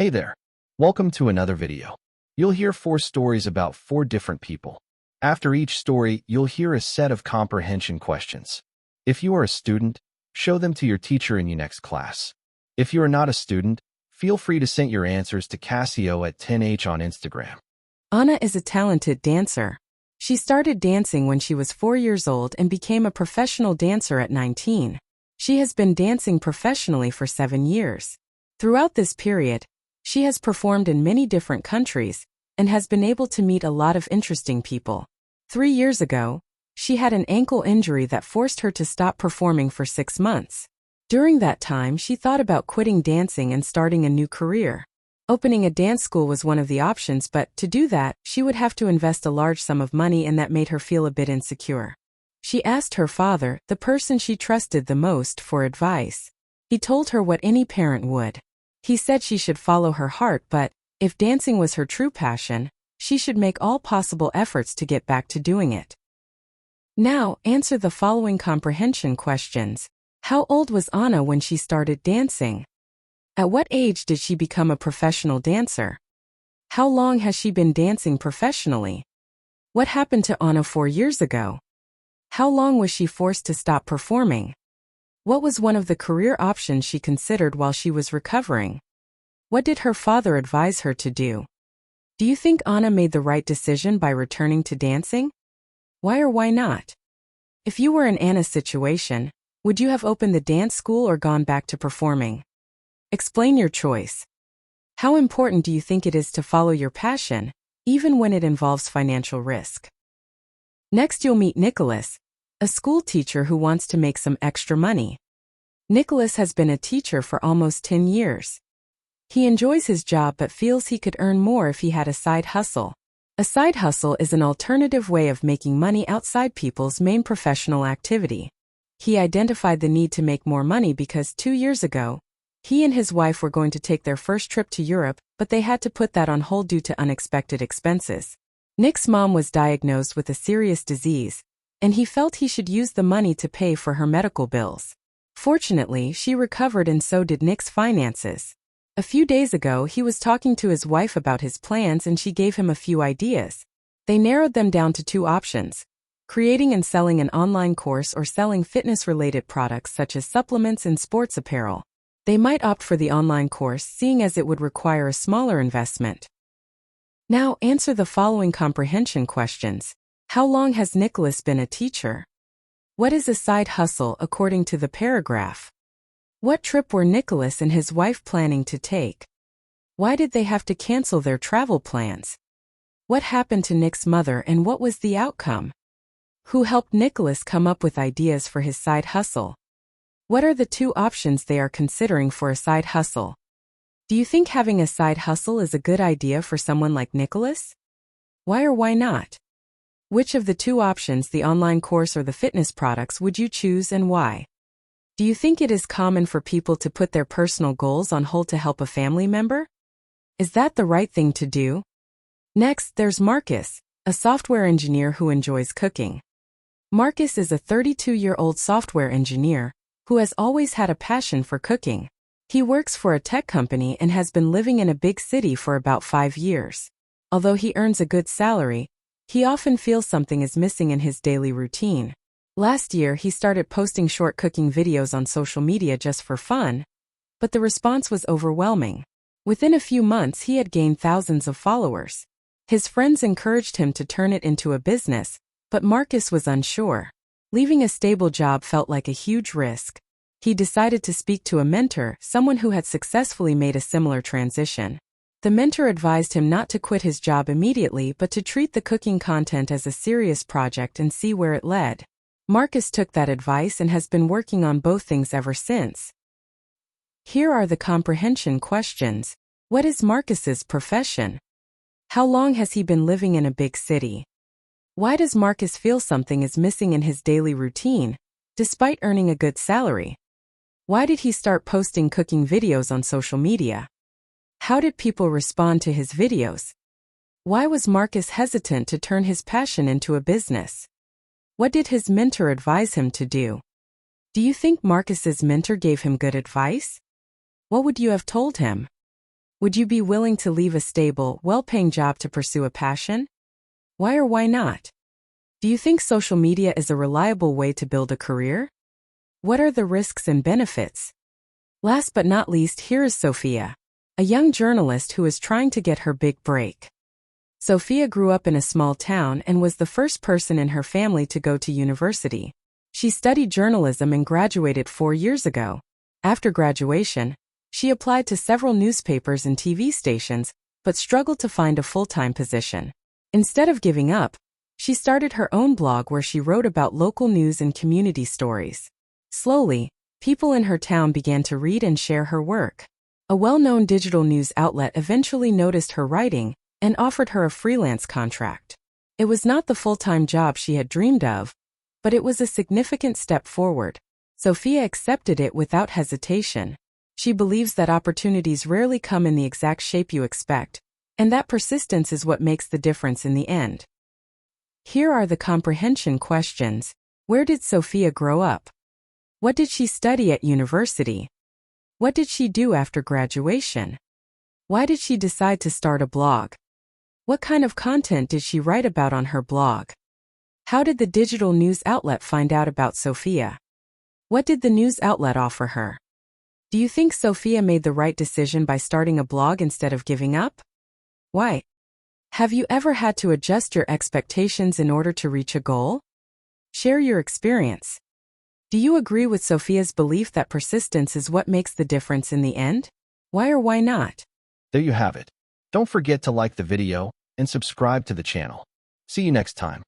Hey there. Welcome to another video. You'll hear 4 stories about 4 different people. After each story, you'll hear a set of comprehension questions. If you are a student, show them to your teacher in your next class. If you are not a student, feel free to send your answers to Casio at 10h on Instagram. Anna is a talented dancer. She started dancing when she was 4 years old and became a professional dancer at 19. She has been dancing professionally for 7 years. Throughout this period, she has performed in many different countries and has been able to meet a lot of interesting people. 3 years ago, she had an ankle injury that forced her to stop performing for 6 months. During that time, she thought about quitting dancing and starting a new career. Opening a dance school was one of the options, but to do that, she would have to invest a large sum of money, and that made her feel a bit insecure. She asked her father, the person she trusted the most, for advice. He told her what any parent would. He said she should follow her heart, but if dancing was her true passion, she should make all possible efforts to get back to doing it. Now, answer the following comprehension questions. How old was Anna when she started dancing? At what age did she become a professional dancer? How long has she been dancing professionally? What happened to Anna 4 years ago? How long was she forced to stop performing? What was one of the career options she considered while she was recovering? What did her father advise her to do? Do you think Anna made the right decision by returning to dancing? Why or why not? If you were in Anna's situation, would you have opened the dance school or gone back to performing? Explain your choice. How important do you think it is to follow your passion, even when it involves financial risk? Next, you'll meet Nicholas, a school teacher who wants to make some extra money. Nicholas has been a teacher for almost 10 years. He enjoys his job but feels he could earn more if he had a side hustle. A side hustle is an alternative way of making money outside people's main professional activity. He identified the need to make more money because 2 years ago, he and his wife were going to take their first trip to Europe, but they had to put that on hold due to unexpected expenses. Nick's mom was diagnosed with a serious disease, and he felt he should use the money to pay for her medical bills. Fortunately, she recovered and so did Nick's finances. A few days ago, he was talking to his wife about his plans and she gave him a few ideas. They narrowed them down to 2 options: creating and selling an online course or selling fitness-related products such as supplements and sports apparel. They might opt for the online course, seeing as it would require a smaller investment. Now, answer the following comprehension questions. How long has Nicholas been a teacher? What is a side hustle according to the paragraph? What trip were Nicholas and his wife planning to take? Why did they have to cancel their travel plans? What happened to Nick's mother and what was the outcome? Who helped Nicholas come up with ideas for his side hustle? What are the 2 options they are considering for a side hustle? Do you think having a side hustle is a good idea for someone like Nicholas? Why or why not? Which of the 2 options, the online course or the fitness products, would you choose and why? Do you think it is common for people to put their personal goals on hold to help a family member? Is that the right thing to do? Next, there's Marcus, a software engineer who enjoys cooking. Marcus is a 32-year-old software engineer who has always had a passion for cooking. He works for a tech company and has been living in a big city for about 5 years. Although he earns a good salary, he often feels something is missing in his daily routine. Last year, he started posting short cooking videos on social media just for fun, but the response was overwhelming. Within a few months, he had gained thousands of followers. His friends encouraged him to turn it into a business, but Marcus was unsure. Leaving a stable job felt like a huge risk. He decided to speak to a mentor, someone who had successfully made a similar transition. The mentor advised him not to quit his job immediately but to treat the cooking content as a serious project and see where it led. Marcus took that advice and has been working on both things ever since. Here are the comprehension questions. What is Marcus's profession? How long has he been living in a big city? Why does Marcus feel something is missing in his daily routine, despite earning a good salary? Why did he start posting cooking videos on social media? How did people respond to his videos? Why was Marcus hesitant to turn his passion into a business? What did his mentor advise him to do? Do you think Marcus's mentor gave him good advice? What would you have told him? Would you be willing to leave a stable, well-paying job to pursue a passion? Why or why not? Do you think social media is a reliable way to build a career? What are the risks and benefits? Last but not least, here is Sophia, a young journalist who is trying to get her big break. Sophia grew up in a small town and was the first person in her family to go to university. She studied journalism and graduated 4 years ago. After graduation, she applied to several newspapers and TV stations, but struggled to find a full-time position. Instead of giving up, she started her own blog where she wrote about local news and community stories. Slowly, people in her town began to read and share her work. A well-known digital news outlet eventually noticed her writing and offered her a freelance contract. It was not the full-time job she had dreamed of, but it was a significant step forward. Sophia accepted it without hesitation. She believes that opportunities rarely come in the exact shape you expect, and that persistence is what makes the difference in the end. Here are the comprehension questions. Where did Sophia grow up? What did she study at university? What did she do after graduation? Why did she decide to start a blog? What kind of content did she write about on her blog? How did the digital news outlet find out about Sophia? What did the news outlet offer her? Do you think Sophia made the right decision by starting a blog instead of giving up? Why? Have you ever had to adjust your expectations in order to reach a goal? Share your experience. Do you agree with Sophia's belief that persistence is what makes the difference in the end? Why or why not? There you have it. Don't forget to like the video and subscribe to the channel. See you next time.